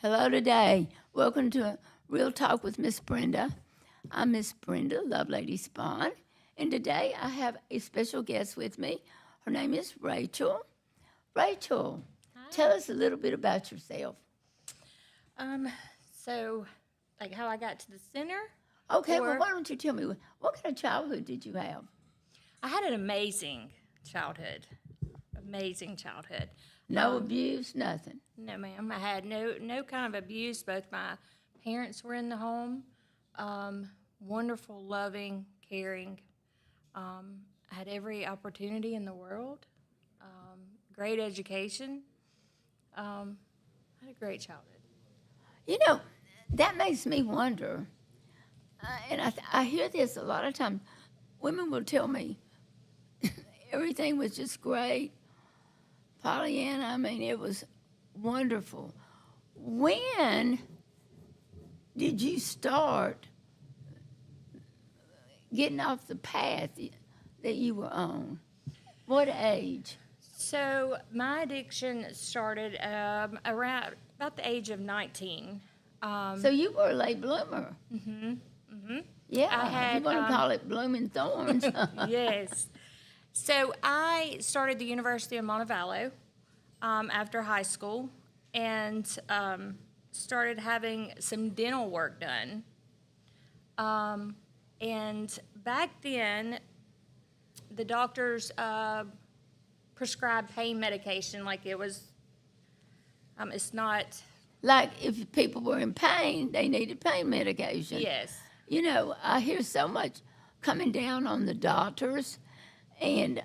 Hello today. Welcome to Real Talk with Miss Brenda. I'm Miss Brenda, Love Lady Spawn, and today I have a special guest with me. Her name is Rachel. Rachel, tell us a little bit about yourself. Um, so, like how I got to the center? Okay, well, Or- why don't you tell me what kind of childhood did you have? I had an amazing childhood. Amazing childhood. No abuse, nothing. No, ma'am. I had no kind of abuse. Both my parents were in the home. Wonderful, loving, caring. I had every opportunity in the world. Great education. I had a great childhood. You know, that makes me wonder, I hear this a lot of times. Women will tell me everything was just great. Pollyanna, I mean, it was wonderful. When did you start getting off the path that you were on? What age? So my addiction started around about the age of 19. So you were a late bloomer. Yeah, I had, you want to call it blooming thorns. Yes. So I started the University of Montevallo after high school and started having some dental work done. And back then, the doctors prescribed pain medication like it was, it's not, Like if people were in pain, they needed pain medication. yes. You know, I hear so much coming down on the doctors, and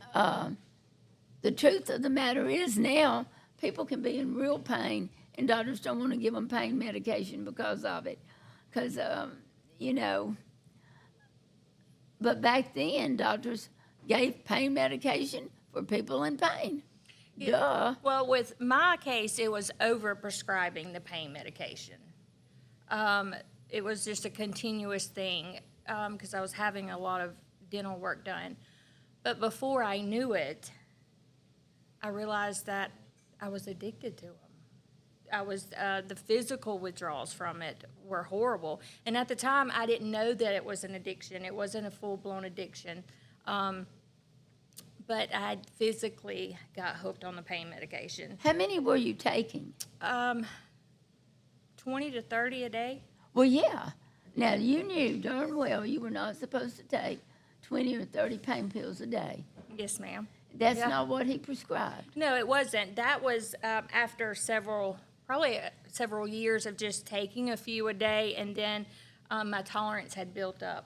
the truth of the matter is now people can be in real pain, and doctors don't want to give them pain medication because of it. Because, you know, but back then, doctors gave pain medication for people in pain. Duh. Well, with my case, it was over-prescribing the pain medication. It was just a continuous thing because I was having a lot of dental work done. But before I knew it, I realized that I was addicted to them. The physical withdrawals from it were horrible. And at the time, I didn't know that it was an addiction. It wasn't a full-blown addiction. But I physically got hooked on the pain medication. How many were you taking? 20 to 30 a day. Well, yeah. Now, you knew darn well you were not supposed to take 20 or 30 pain pills a day. Yes, ma'am. That's Yeah. not what he prescribed. No, it wasn't. That was after several years of just taking a few a day, and then my tolerance had built up,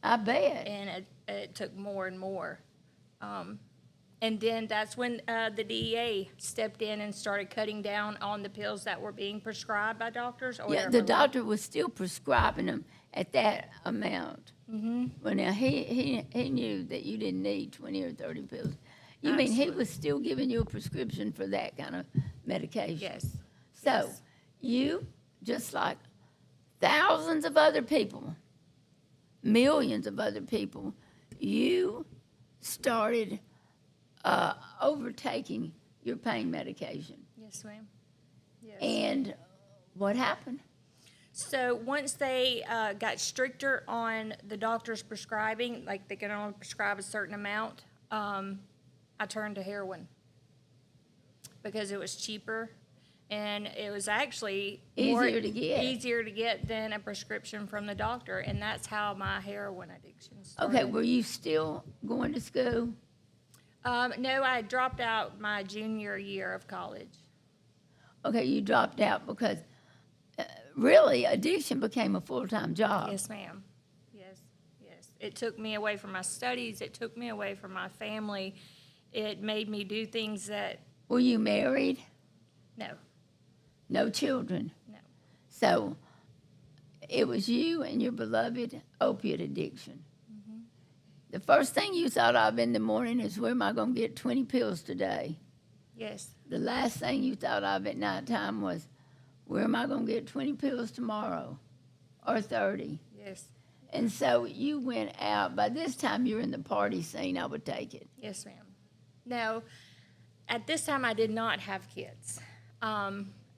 I bet. and it took more and more. And then that's when the DEA stepped in and started cutting down on the pills that were being prescribed by doctors. Or Yeah, the doctor was still prescribing them at that amount. Mm-hmm. Well, now, he knew that you didn't need 20 or 30 pills. You mean he was still giving you a prescription for that kind of medication? Yes. So, Yes. you, just like thousands of other people, millions of other people, you started overtaking your pain medication. Yes, ma'am. Yes. And what happened? So once they got stricter on the doctors prescribing, like they can only prescribe a certain amount, I turned to heroin because it was cheaper and it was actually Easier to get. easier to get than a prescription from the doctor, and that's how my heroin addiction started. Okay, were you still going to school? No, I dropped out my junior year of college. Okay, you dropped out because really addiction became a full-time job. Yes, ma'am. Yes, yes. It took me away from my studies. It took me away from my family. It made me do things that, Were you married? no, No children? no. So it was you and your beloved opiate addiction. Mm-hmm. The first thing you thought of in the morning is, where am I going to get 20 pills today? Yes, The last thing you thought of at nighttime was, where am I going to get 20 pills tomorrow or 30? yes, And so you went out. By this time, you're in the party scene, I would take it. yes, ma'am. No, at this time I did not have kids.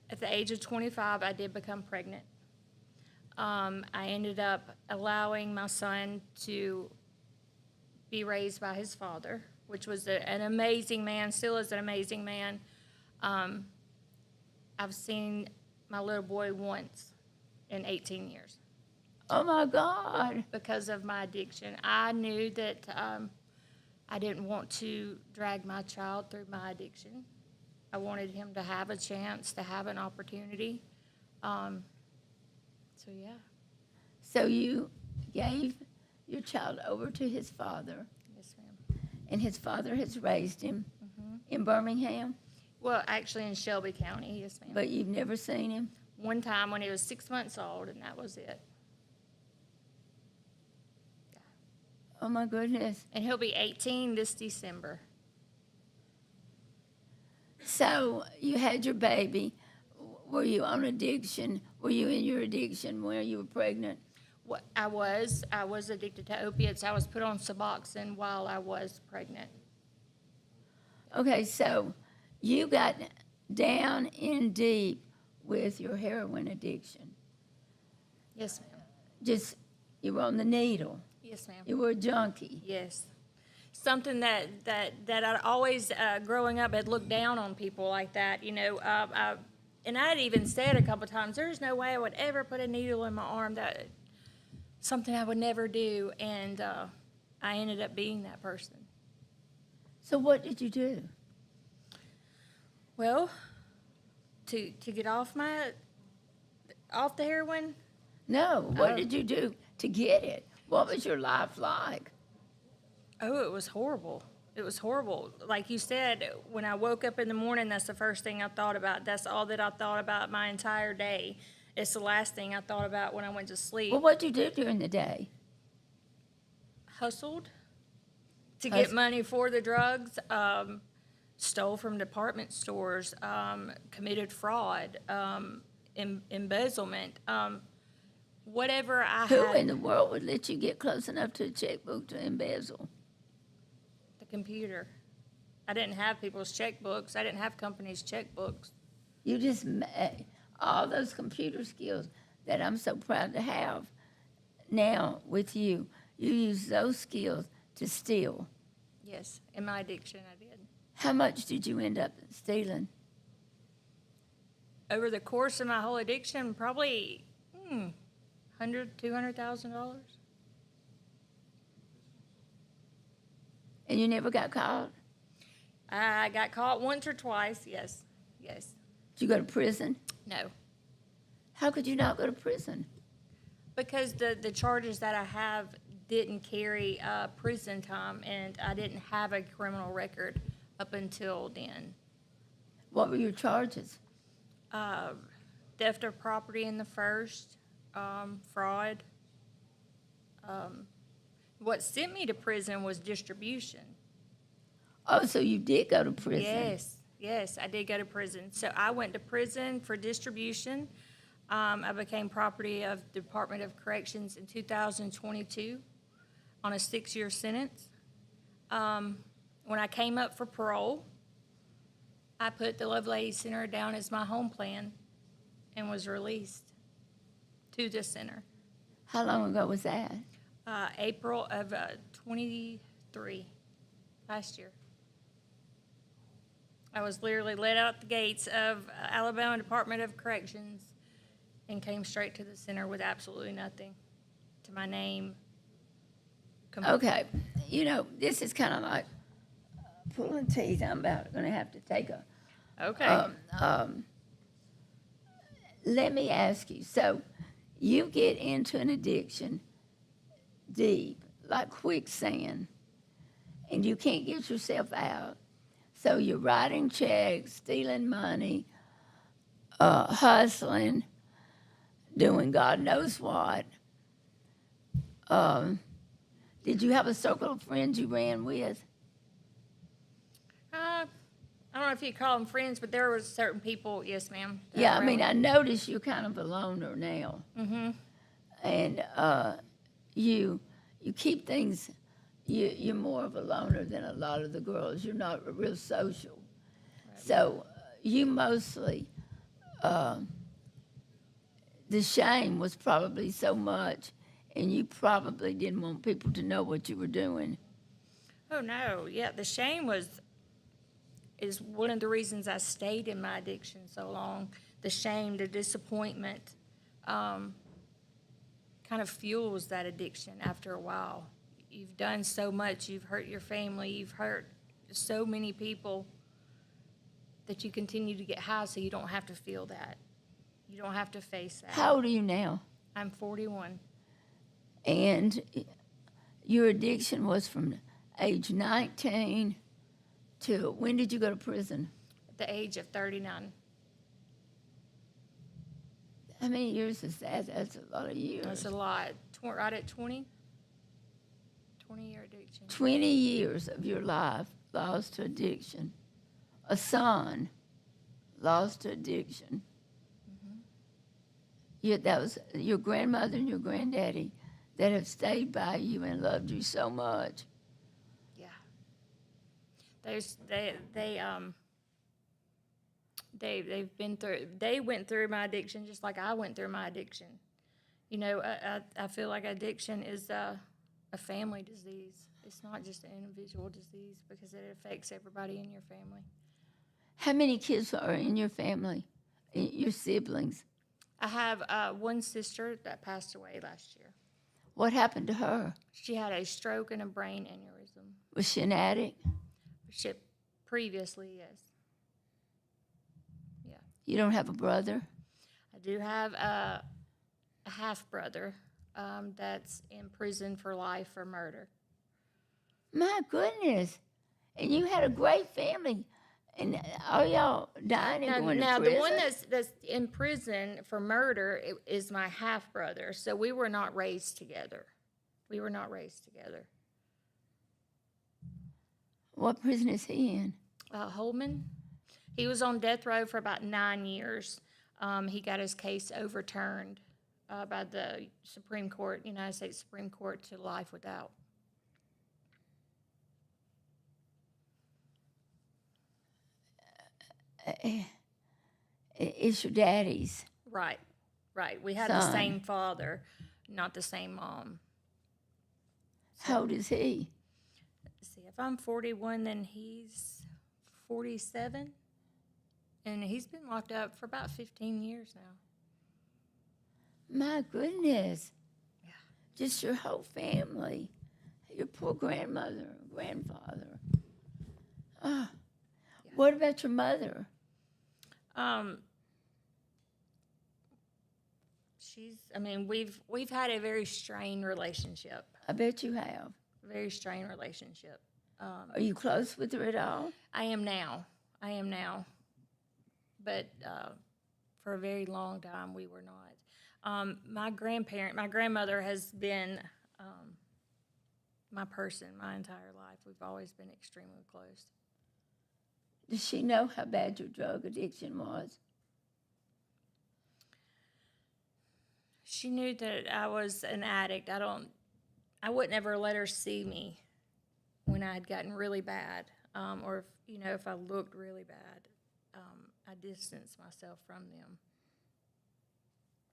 At the age of 25, I did become pregnant. I ended up allowing my son to be raised by his father, which was an amazing man, still is an amazing man. I've seen my little boy once in 18 years Oh my God. because of my addiction. I knew that I didn't want to drag my child through my addiction. I wanted him to have a chance, to have an opportunity. So, yeah. So you gave your child over to his father, Yes, ma'am. and his father has raised him in Birmingham, Well, actually in Shelby County, yes, ma'am. but you've never seen him? One time when he was 6 months old, and that was it. Oh my goodness. And he'll be 18 this December. So you had your baby. Were you on addiction? Were you in your addiction when you were pregnant? What I was addicted to opiates. I was put on Suboxone while I was pregnant. Okay, so you got down in deep with your heroin addiction. Yes, ma'am. Just, you were on the needle. Yes, ma'am. You were a junkie. Yes. Something that I always, growing up, had looked down on people like that, you know. And I'd even said a couple times, there's no way I would ever put a needle in my arm. That something I would never do. And I ended up being that person. So what did you do? Well, to get off the heroin, No, what did you do to get it? What was your life like? oh, it was horrible. It was horrible. Like you said, when I woke up in the morning, that's the first thing I thought about. That's all that I thought about my entire day. It's the last thing I thought about when I went to sleep. Well, what did you do during the day? Hustled to get money for the drugs, stole from department stores, committed fraud, embezzlement, whatever I Who had. in the world would let you get close enough to a checkbook to embezzle? The computer. I didn't have people's checkbooks. I didn't have companies' checkbooks. You just all those computer skills that I'm so proud to have now with you. You use those skills to steal. Yes, in my addiction, I did. How much did you end up stealing? Over the course of my whole addiction, probably $200,000. And you never got caught? I got caught once or twice. Yes. Did you go to prison? No. How could you not go to prison? Because the charges that I have didn't carry prison time, and I didn't have a criminal record up until then. What were your charges? Theft of property in the first, fraud. What sent me to prison was distribution. Oh, so you did go to prison. Yes, I did go to prison. So I went to prison for distribution. I became property of the Department of Corrections in 2022 on a 6-year sentence. When I came up for parole, I put the Love Lady Center down as my home plan and was released to the center. How long ago was that? April of 23, last year. I was literally let out the gates of Alabama Department of Corrections and came straight to the center with absolutely nothing to my name. Okay, you know, this is kind of like pulling teeth. I'm about going to have to take a... Okay. Let me ask you, so you get into an addiction deep, like quicksand, and you can't get yourself out. So you're writing checks, stealing money, hustling, doing God knows what. Did you have a circle of friends you ran with? I don't know if you call them friends, but there were certain people, yes, ma'am. that Yeah, I ran mean, with- I notice you're kind of a loner now. Mm-hmm. And you keep things, you're more of a loner than a lot of the girls. You're not real social. Right. So you mostly the shame was probably so much, and you probably didn't want people to know what you were doing. Oh no, yeah, the shame is one of the reasons I stayed in my addiction so long. The shame, the disappointment, kind of fuels that addiction after a while. You've done so much, you've hurt your family, you've hurt so many people that you continue to get high so you don't have to feel that. You don't have to face that. How old are you now? I'm 41. And your addiction was from age 19 to when did you go to prison? At the age of 39. How many years is that? That's a lot of years. That's a lot. Right at 20? 20-year addiction. 20 years of your life lost to addiction. A son lost to addiction. Yet that was your grandmother and your granddaddy that have stayed by you and loved you so much. Yeah. They've been through. They went through my addiction just like I went through my addiction. You know, I feel like addiction is a family disease. It's not just an individual disease because it affects everybody in your family. How many kids are in your family, your siblings? I have one sister that passed away last year. What happened to her? She had a stroke and a brain aneurysm. Was she an addict? She previously, yes. Yeah. You don't have a brother? I do have a half brother that's in prison for life for murder. My goodness. And you had a great family. And are y'all dying and going to Now prison? the one that's in prison for murder is my half brother. So we were not raised together. What prison is he in? Holman. He was on death row for about 9 years. He got his case overturned by the Supreme Court, United States Supreme Court, to life without. It's your daddy's. Right. We had the Son. same father, not the same mom. How old is he? Let's see, if I'm 41, then he's 47. And he's been locked up for about 15 years now. My goodness. Yeah. Just your whole family. Your poor grandmother, grandfather. Oh. Yeah. What about your mother? We've had a very strained relationship. I bet you have. Very strained relationship. Are you close with her at all? I am now. But for a very long time, we were not. My grandmother has been my person my entire life. We've always been extremely close. Does she know how bad your drug addiction was? She knew that I was an addict. I wouldn't ever let her see me when I had gotten really bad, or if I looked really bad. I distanced myself from them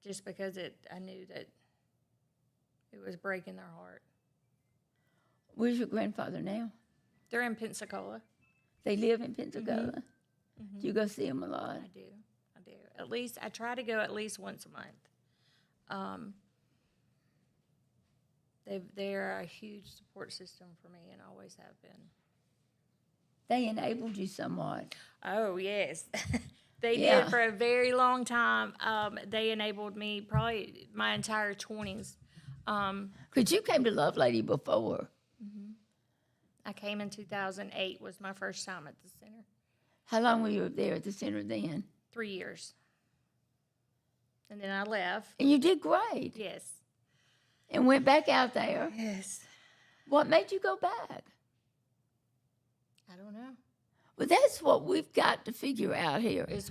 just because I knew that it was breaking their heart. Where's your grandfather now? They're in Pensacola. They live in Pensacola. Mm-hmm. Do you go see them a lot? I do. At least I try to go at least once a month. They're a huge support system for me and always have been. They enabled you somewhat. Oh, yes. They Yeah. did for a very long time. They enabled me probably my entire 20s. Because you came to Love Lady before. I came in 2008 was my first time at the center. How long were you there at the center then? 3 years. And then I left. And you did great. Yes. And went back out there. Yes. What made you go back? I don't know. Well, that's what we've got to figure out here. Yes.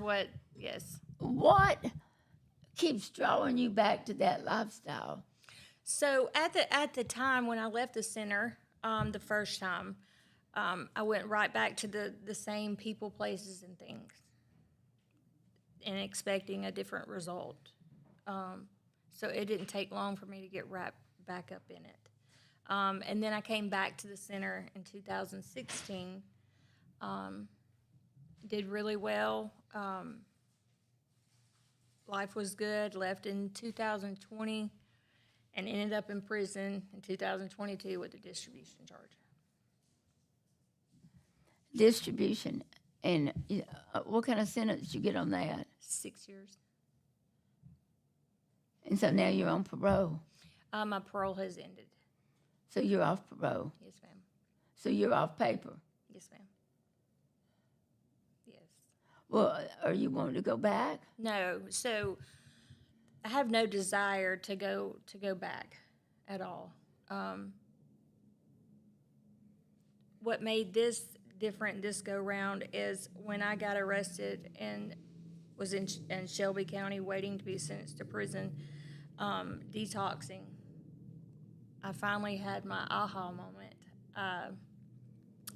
What keeps drawing you back to that lifestyle? So at the time when I left the center, the first time, I went right back to the same people, places, and things. and expecting a different result. So it didn't take long for me to get right back up in it. And then I came back to the center in 2016. Did really well. Life was good. Left in 2020 and ended up in prison in 2022 with a distribution charge. Distribution. And what kind of sentence did you get on that? 6 years. And so now you're on parole. My parole has ended. So you're off parole. Yes, ma'am. So you're off paper. Yes, ma'am. Yes. Well, are you wanting to go back? No. So I have no desire to go back at all. What made this different this go round is when I got arrested and was in Shelby County waiting to be sentenced to prison, detoxing. I finally had my aha moment.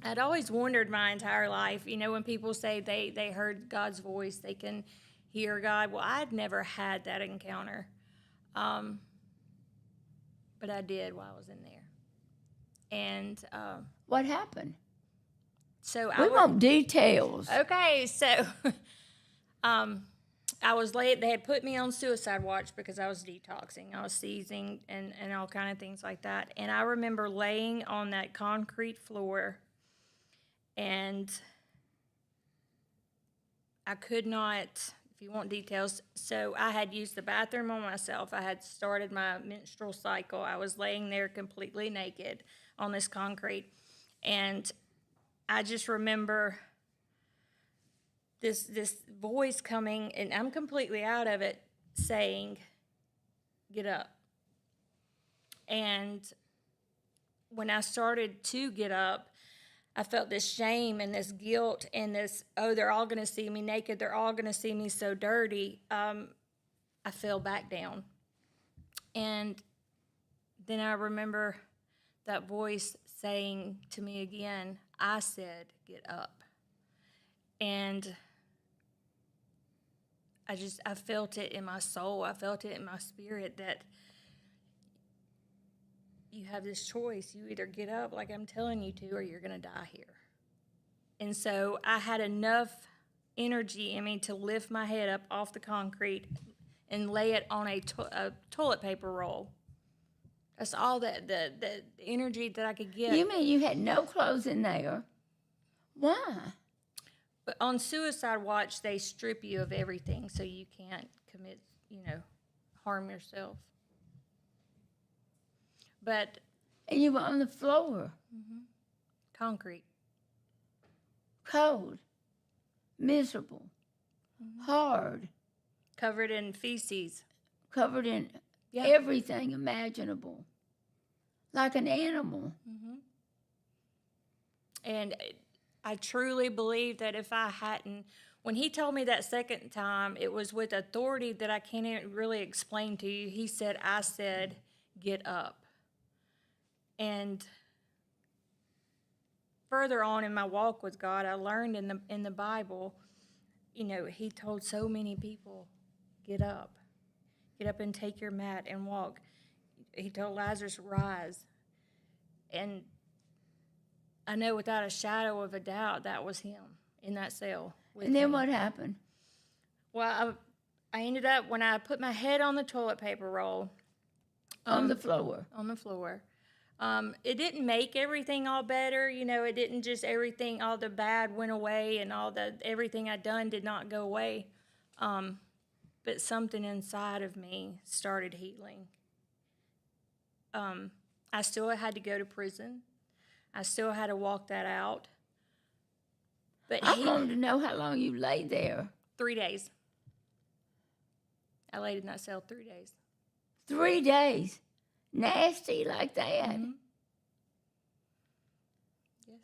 I'd always wondered my entire life, when people say they heard God's voice, they can hear God. Well, I'd never had that encounter. But I did while I was in there. And What happened? so We want details. Okay, so I was late. They had put me on suicide watch because I was detoxing. I was seizing and all kind of things like that. And I remember laying on that concrete floor, and I could not, if you want details, so I had used the bathroom on myself. I had started my menstrual cycle. I was laying there completely naked on this concrete. And I just remember this voice coming, and I'm completely out of it, saying, "Get up." And when I started to get up, I felt this shame and this guilt and this, they're all going to see me naked. They're all going to see me so dirty. I fell back down. And then I remember that voice saying to me again, I said, "Get up." And I felt it in my soul. I felt it in my spirit that you have this choice. You either get up like I'm telling you to, or you're going to die here. And so I had enough energy in me to lift my head up off the concrete and lay it on a toilet paper roll. That's all the energy that I could get. You mean you had no clothes in there? Why? But on suicide watch, they strip you of everything so you can't commit, harm yourself. But And you were on the floor, concrete. cold, miserable, hard, Covered in feces. covered in Yeah. everything imaginable, like an animal. And I truly believe that if I hadn't, when he told me that second time, it was with authority that I can't even really explain to you. He said, I said, "Get up." And further on in my walk with God, I learned in the Bible, he told so many people, "Get up. Get up and take your mat and walk." He told Lazarus, "Rise." And I know without a shadow of a doubt that was him in that cell with And then me. what happened? Well, I ended up, when I put my head on the toilet paper roll On the floor. on the floor, it didn't make everything all better. It didn't just everything, all the bad went away and everything I'd done did not go away. But something inside of me started healing. I still had to go to prison. I still had to walk that out. But I wanted to know how long you lay there. 3 days. I laid in that cell 3 days. 3 days. Nasty like that. Yes.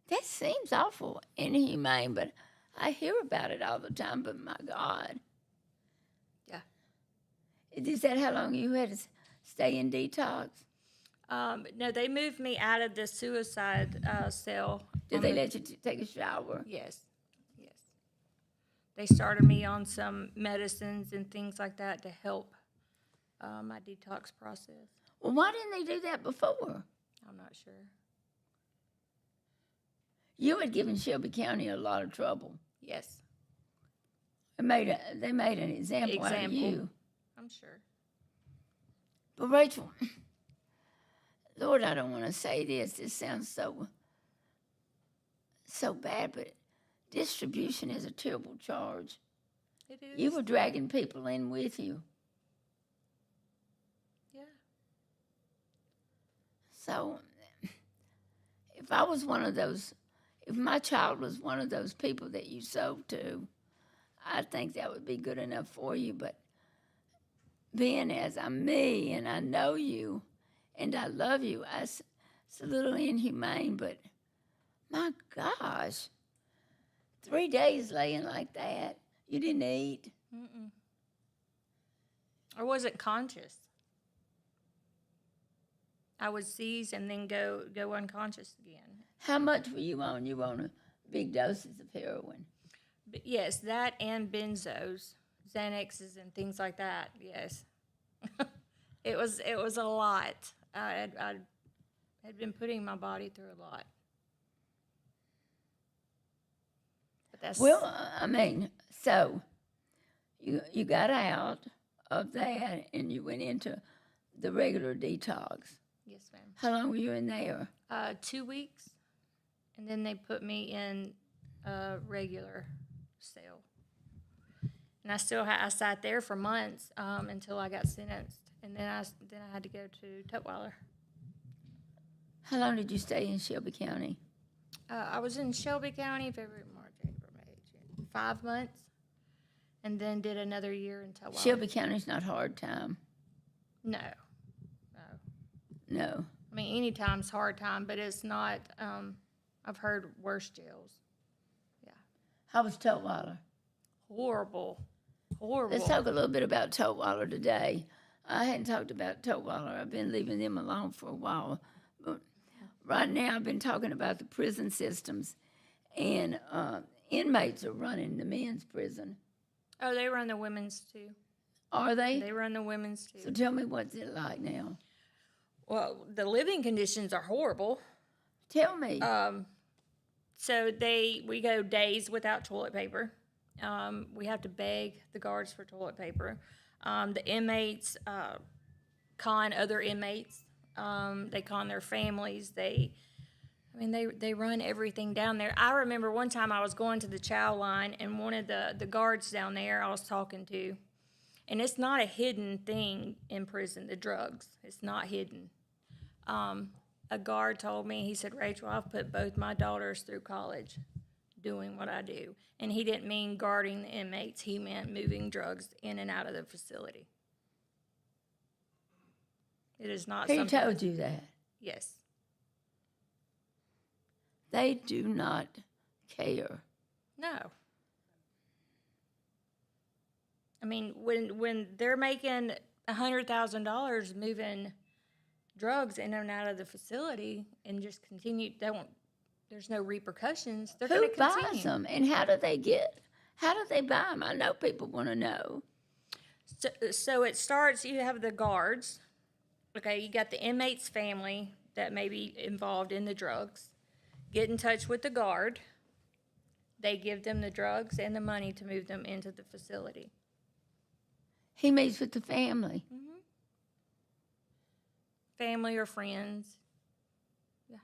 That seems awful inhumane, but I hear about it all the time, but my God. Yeah. Is that how long you had to stay in detox? No, they moved me out of the suicide cell. Did they let you take a shower? Yes. Yes. They started me on some medicines and things like that to help my detox process. Well, why didn't they do that before? I'm not sure. You had given Shelby County a lot of trouble. Yes, They made an example out of you. I'm sure. But Rachel, Lord, I don't want to say this. This sounds so bad, but distribution is a terrible charge. It is. You were dragging people in with you. Yeah. So if I was one of those, if my child was one of those people that you sold to, I think that would be good enough for you. But being as I'm me and I know you and I love you, it's a little inhumane, but my gosh, 3 days laying like that, you didn't eat. Mm-mm. I wasn't conscious. I would seize and then go unconscious again. How much were you on? You were on big doses of heroin. But yes, that and benzos, Xanaxes and things like that. Yes, it was a lot. I had been putting my body through a lot. But that's Well, I mean, so you got out of that and you went into the regular detox. yes, ma'am. How long were you in there? 2 weeks, and then they put me in a regular cell. And I sat there for months until I got sentenced, and then I had to go to Tutwiler. How long did you stay in Shelby County? I was in Shelby County, February, March, April, May, June, 5 months, and then did another year in Tutwiler. Shelby County's not hard time. No. No. I mean, any time's hard time, but it's not. I've heard worse jails. Yeah. How was Tutwiler? Horrible. Horrible. Let's talk a little bit about Tutwiler today. I hadn't talked about Tutwiler. I've been leaving them alone for a while. But right now I've been talking about the prison systems. And inmates are running the men's prison. Oh, they run the women's too. Are they? They run the women's too. So tell me, what's it like now? Well, the living conditions are horrible. Tell me. So we go days without toilet paper. We have to beg the guards for toilet paper. The inmates con other inmates. They con their families. They run everything down there. I remember one time I was going to the chow line, and one of the guards down there I was talking to, and it's not a hidden thing in prison, the drugs. It's not hidden. A guard told me, he said, Rachel, I've put both my daughters through college doing what I do. And he didn't mean guarding the inmates. He meant moving drugs in and out of the facility. It is not He something... told you that? Yes. They do not care. No. I mean, when they're making $100,000 moving drugs in and out of the facility and just continue, there's no repercussions. They're going Who to continue. buys them, and how do they buy them? I know people want to know. So it starts, you have the guards. Okay, you got the inmate's family that may be involved in the drugs. Get in touch with the guard. They give them the drugs and the money to move them into the facility. He meets with the family. Mm-hmm. Family or friends. Yeah.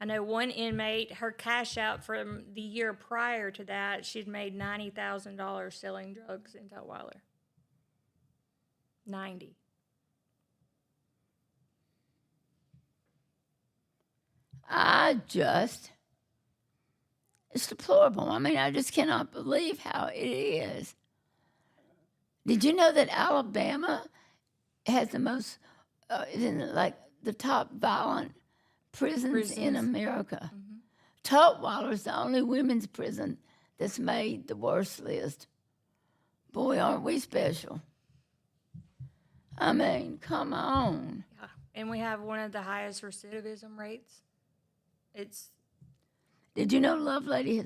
I know one inmate, her cash out from the year prior to that, she'd made $90,000 selling drugs in Tutwiler. 90. It's deplorable. I mean, I just cannot believe how it is. Did you know that Alabama has the most, like the top violent prisons in America? Mm-hmm. Tutwiler is the only women's prison that's made the worst list. Boy, aren't we special. I mean, come on. Yeah. And we have one of the highest recidivism rates. Did you know Lovelady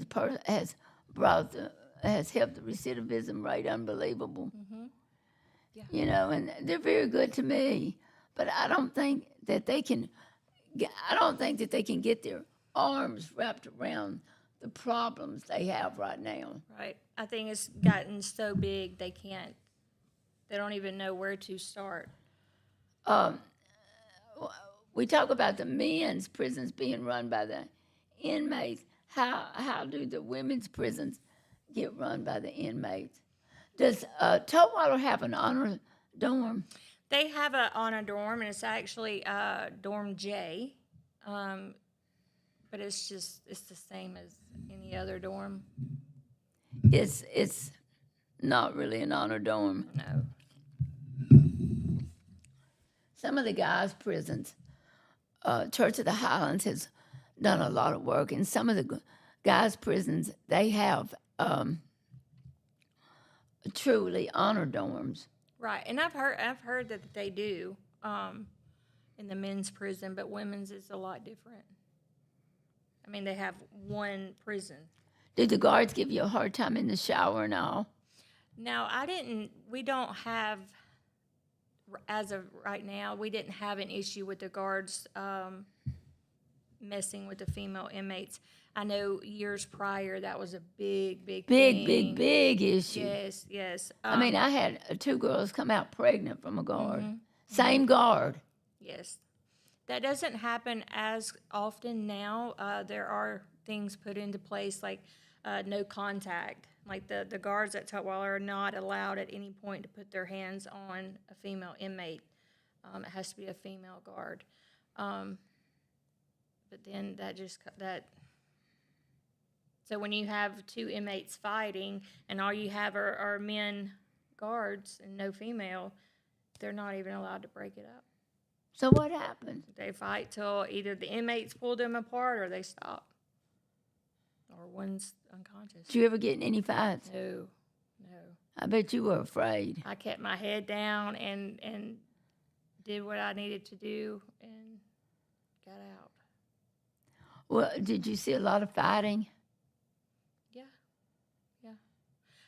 has has helped the recidivism rate unbelievable. Yeah. You know, and they're very good to me. But I don't think that they can. I don't think that they can get their arms wrapped around the problems they have right now. Right. I think it's gotten so big they don't even know where to start. We talk about the men's prisons being run by the inmates. How do the women's prisons get run by the inmates? Does Tutwiler have an honor dorm? They have a honor dorm, and it's actually dorm J, but it's the same as any other dorm. It's not really an honor dorm. No. Some of the guys' prisons, Church of the Highlands has done a lot of work, and some of the guys' prisons they have truly honor dorms. Right, and I've heard that they do in the men's prison, but women's is a lot different. I mean, they have one prison. Did the guards give you a hard time in the shower and all? Now, we don't have, as of right now, we didn't have an issue with the guards messing with the female inmates. I know years prior that was a big thing. Big issue. Yes, yes. I mean, I had 2 girls come out pregnant from a guard. Same guard. Yes. That doesn't happen as often now. There are things put into place like no contact. Like the guards at Tutwiler are not allowed at any point to put their hands on a female inmate. It has to be a female guard. But then so when you have 2 inmates fighting and all you have are men guards and no female, they're not even allowed to break it up. So what happened? They fight till either the inmates pull them apart or they stop. Or one's unconscious. Did you ever get in any fights? No. I bet you were afraid. I kept my head down and did what I needed to do and got out. Well, did you see a lot of fighting? Yeah.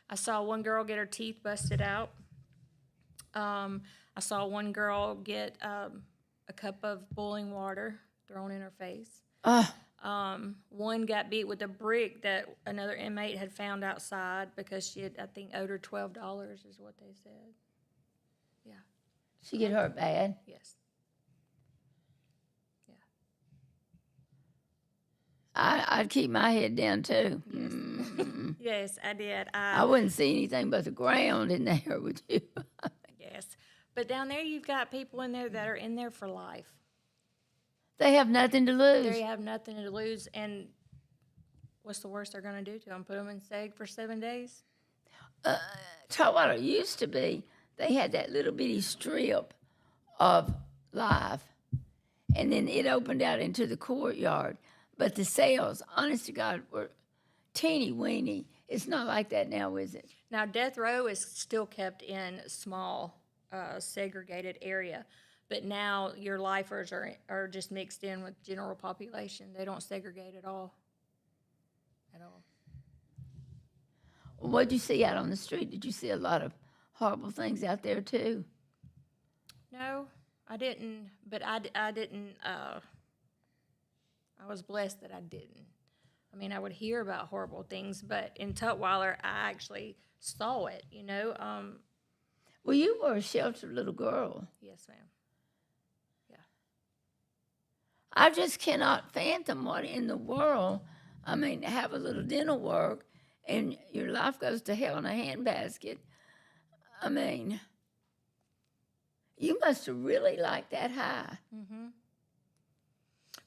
I saw one girl get her teeth busted out. I saw one girl get a cup of boiling water thrown in her face. One got beat with a brick that another inmate had found outside because she had, I think, owed her $12 is what they said. Yeah. She get hurt bad? Yes. Yeah. I'd keep my head down too. Yes, yes I did. I wouldn't see anything but the ground in there, would you? Yes. But down there you've got people in there that are in there for life. They have nothing to lose. They have nothing to lose, and what's the worst they're going to do to them? Put them in seg for 7 days? Tutwiler used to be, they had that little bitty strip of life, and then it opened out into the courtyard. But the cells, honest to God, were teeny weeny. It's not like that now, is it? Now, death row is still kept in small, segregated area. But now your lifers are just mixed in with general population. They don't segregate at all. At all. What did you see out on the street? Did you see a lot of horrible things out there too? No, I didn't. But I didn't. I was blessed that I didn't. I mean, I would hear about horrible things, but in Tutwiler, I actually saw it. You know. Well, you were a sheltered little girl. Yes, ma'am. I just cannot fathom what in the world, I mean, have a little dental work and your life goes to hell in a handbasket. I mean, you must have really liked that high. Mm-hmm.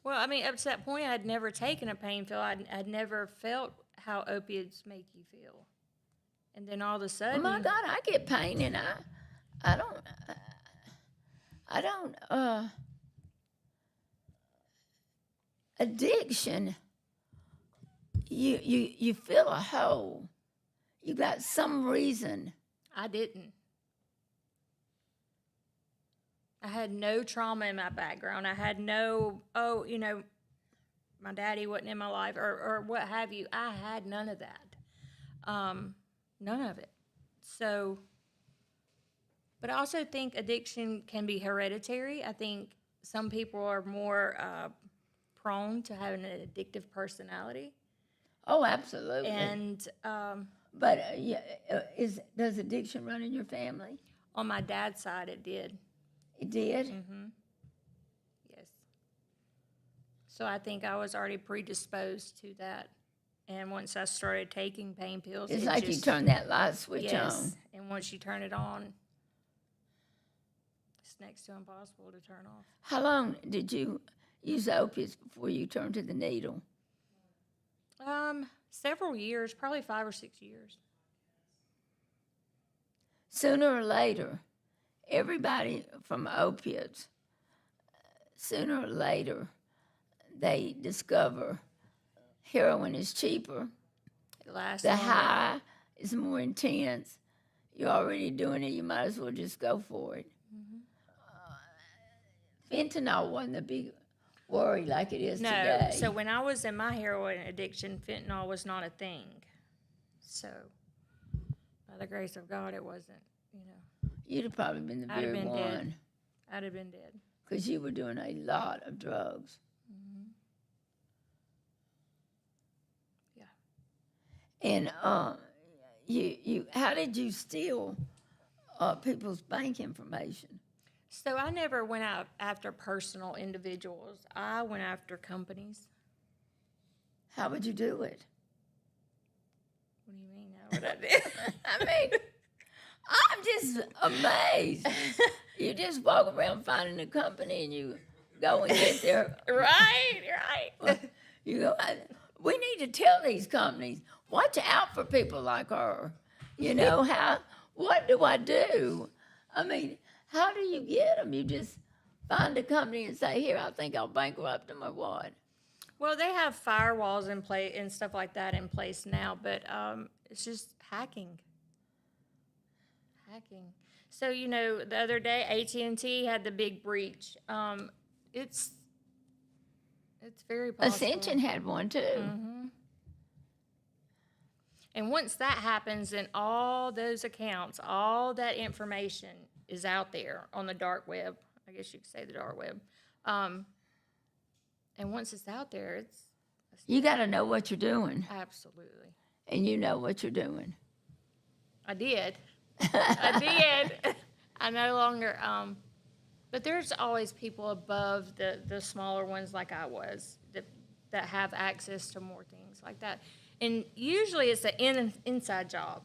Well, I mean, up to that point, I'd never taken a pain pill. I'd never felt how opiates make you feel. And then all of a sudden... Oh, my God, I get pain and I don't, addiction, you feel a hole. You got some reason. I didn't. I had no trauma in my background. I had no, my daddy wasn't in my life or what have you. I had none of that. None of it. So, but I also think addiction can be hereditary. I think some people are more prone to having an addictive personality. Oh, absolutely. And But does addiction run in your family? on my dad's side, it did. It did? Yes. So I think I was already predisposed to that. And once I started taking pain pills, It's it like just, you turn that light switch yes. on. And once you turn it on, it's next to impossible to turn off. How long did you use opiates before you turned to the needle? Several years, probably 5 or 6 years. Sooner or later, everybody from opiates, sooner or later, they discover heroin is cheaper, It lasts the longer. high is more intense. You're already doing it, you might as well just go for it. Fentanyl wasn't a big worry like it is No, today. so when I was in my heroin addiction, fentanyl was not a thing. So, by the grace of God, it wasn't, You'd have probably been the I'd have very been dead. one I'd have been dead. because you were doing a lot of drugs. Yeah. And you how did you steal people's bank information? So I never went out after personal individuals. I went after companies. How would you do it? What do you mean? How would I do? I mean, I'm just amazed. You just walk around finding a company and you go and get there. Right. You go. We need to tell these companies, watch out for people like her. You know what do I do? I mean, how do you get them? You just find a company and say, here, I think I'll bankrupt them or what? Well, they have firewalls in place and stuff like that in place now, but it's just hacking. So the other day AT&T had the big breach. It's very possible. Ascension had one too. And once that happens, then all those accounts, all that information is out there on the dark web. I guess you could say the dark web. And once it's out there, it's You got to know what you're doing, absolutely. and you know what you're doing. I did. I did. I no longer. But there's always people above the smaller ones, like I was, that have access to more things like that. And usually it's an inside job.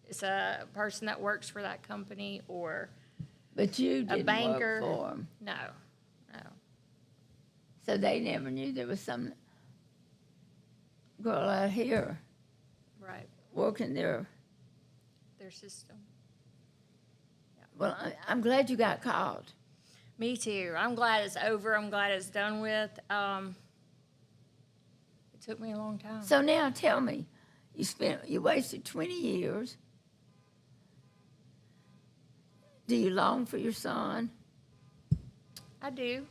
It's a person that works for that company or But you a didn't banker. work for them, No. so they never knew there was some girl out here Right. working there. Their system. Well, I'm glad you got caught. Me too. I'm glad it's over. I'm glad it's done with. It took me a long time. So now tell me, you wasted 20 years. Do you long for your son? I do.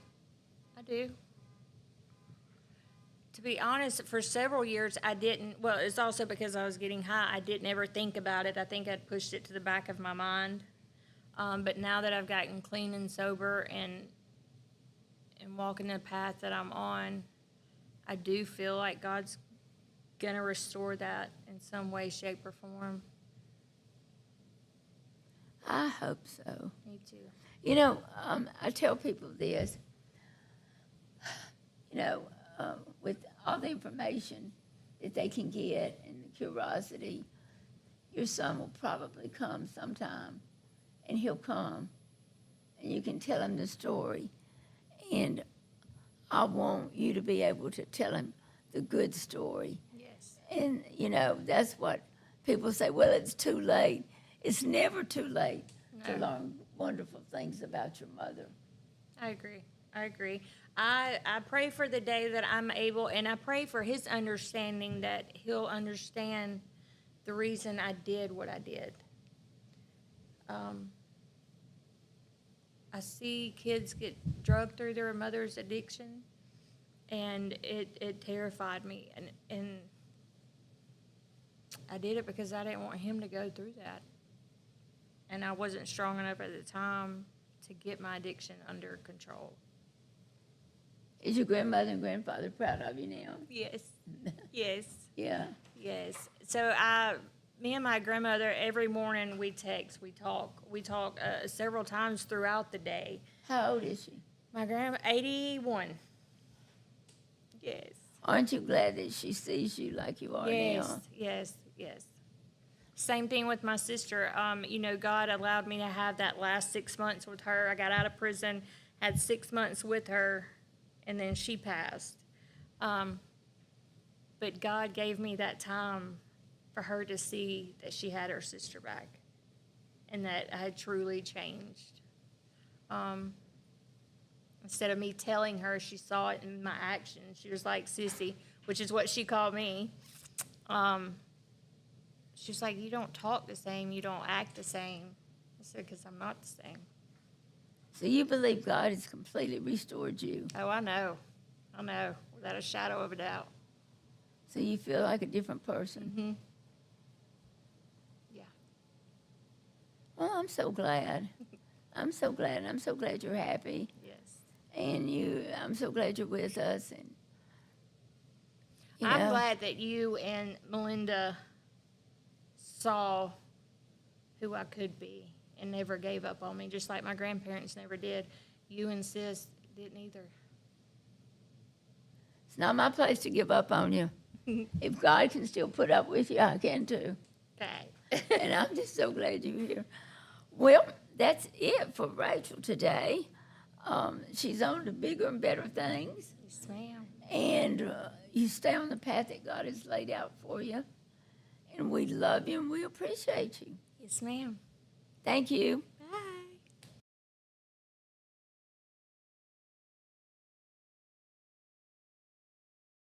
To be honest, for several years I didn't. Well, it's also because I was getting high. I didn't ever think about it. I think I'd pushed it to the back of my mind. But now that I've gotten clean and sober and walking the path that I'm on, I do feel like God's gonna restore that in some way, shape, or form. I hope so. Me too. I tell people this, with all the information that they can get and the curiosity, your son will probably come sometime, and he'll come, and you can tell him the story, and I want you to be able to tell him the good story. Yes. And, that's what people say, well, it's too late. It's never too late to learn wonderful things about your mother. I agree. I pray for the day that I'm able, and I pray for his understanding that he'll understand the reason I did what I did. I see kids get drugged through their mother's addiction, and it terrified me. And I did it because I didn't want him to go through that. And I wasn't strong enough at the time to get my addiction under control. Is your grandmother and grandfather proud of you now? Yes. Yes. Yeah. Yes. So me and my grandmother, every morning we text, we talk. We talk several times throughout the day. How old is she? My grandma, 81. Yes. Aren't you glad that she sees you like you are Yes, now? yes, yes. Same thing with my sister. You know, God allowed me to have that last 6 months with her. I got out of prison, had 6 months with her, and then she passed. But God gave me that time for her to see that she had her sister back and that I had truly changed. Instead of me telling her, she saw it in my actions. She was like, Sissy, which is what she called me. She's like, you don't talk the same, you don't act the same. I said, because I'm not the same. So you believe God has completely restored you. Oh, I know, without a shadow of a doubt. So you feel like a different person. Mm-hmm. Yeah. Well, I'm so glad. I'm so glad. I'm so glad you're happy. Yes. And I'm so glad you're with us. And I'm glad that you and Melinda saw who I could be and never gave up on me, just like my grandparents never did. You and Sis didn't either. It's not my place to give up on you. If God can still put up with you, I can too. Okay. And I'm just so glad you're here. Well, that's it for Rachel today. She's on to bigger and better things. Yes, ma'am. And you stay on the path that God has laid out for you. And we love you and we appreciate you. Yes, ma'am. Thank you.